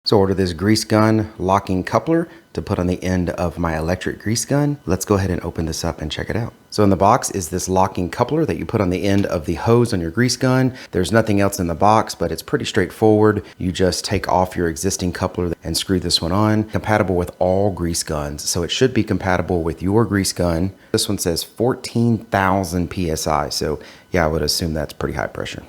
So I ordered this grease gun locking coupler to put on the end of my electric grease gun. Let's go ahead and open this up and check it out. So in the box is this locking coupler that you put on the end of the hose on your grease gun. There's nothing else in the box, but it's pretty straightforward. You just take off your existing coupler and screw this one on. Compatible with all grease guns, so it should be compatible with your grease gun. This one says 14,000 PSI, so yeah, I would assume that's pretty high pressure.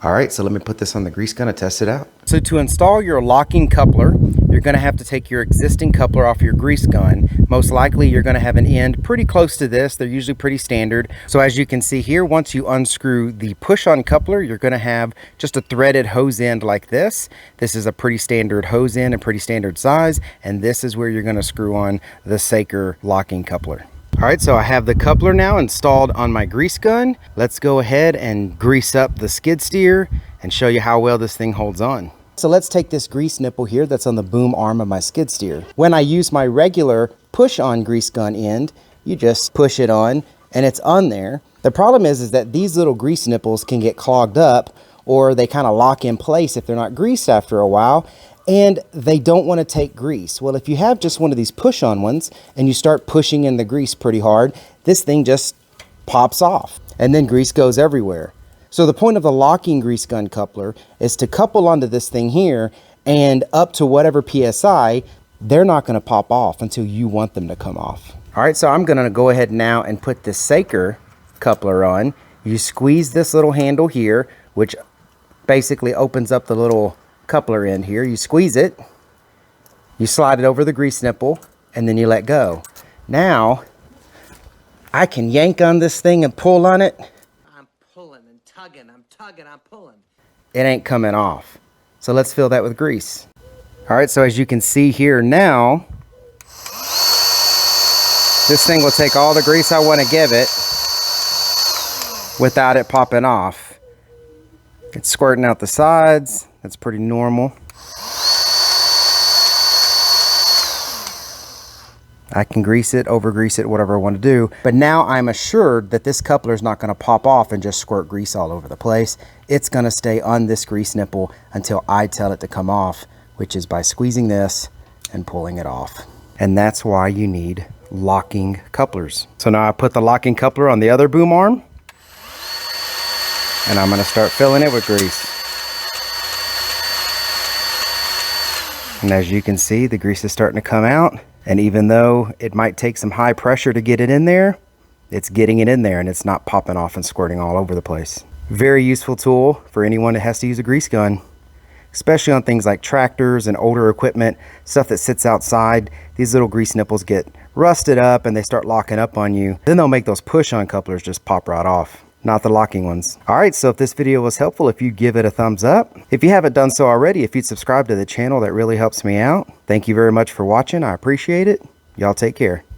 All right, so let me put this on the grease gun and test it out. So to install your locking coupler, you're gonna have to take your existing coupler off your grease gun. Most likely you're gonna have an end pretty close to this. They're usually pretty standard. So as you can see here, once you unscrew the push-on coupler, you're gonna have just a threaded hose end like this. This is a pretty standard hose end and pretty standard size. And this is where you're gonna screw on the SeidelRanch locking coupler. All right, so I have the coupler now installed on my grease gun. Let's go ahead and grease up the skid steer and show you how well this thing holds on. So let's take this grease nipple here that's on the boom arm of my skid steer. When I use my regular push-on grease gun end, you just push it on and it's on there. The problem is that these little grease nipples can get clogged up, or they kind of lock in place if they're not greased after a while, and they don't want to take grease. Well, if you have just one of these push-on ones and you start pushing in the grease pretty hard, this thing just pops off and then grease goes everywhere. So the point of the locking grease gun coupler is to couple onto this thing here, and up to whatever PSI, they're not going to pop off until you want them to come off. All right, so I'm going to go ahead now and put the SeidelRanch coupler on. You squeeze this little handle here, which basically opens up the little coupler end here. You squeeze it, you slide it over the grease nipple, and then you let go. Now I can yank on this thing and pull on it. I'm pulling and tugging, I'm tugging, I'm pulling. It ain't coming off. So let's fill that with grease. All right, so as you can see here now, this thing will take all the grease I want to give it without it popping off. It's squirting out the sides. That's pretty normal. I can grease it, over grease it, whatever I want to do. But now I'm assured that this coupler is not going to pop off and just squirt grease all over the place. It's going to stay on this grease nipple until I tell it to come off, which is by squeezing this and pulling it off. And that's why you need locking couplers. So now I put the locking coupler on the other boom arm, and I'm going to start filling it with grease. And as you can see, the grease is starting to come out. And even though it might take some high pressure to get it in there, it's getting it in there and it's not popping off and squirting all over the place. Very useful tool for anyone that has to use a grease gun, especially on things like tractors and older equipment, stuff that sits outside. These little grease nipples get rusted up and they start locking up on you. Then they'll make those push-on couplers just pop right off. Not the locking ones. All right, so if this video was helpful, if you give it a thumbs up. If you haven't done so already, if you'd subscribe to the channel, that really helps me out. Thank you very much for watching. I appreciate it. Y'all take care.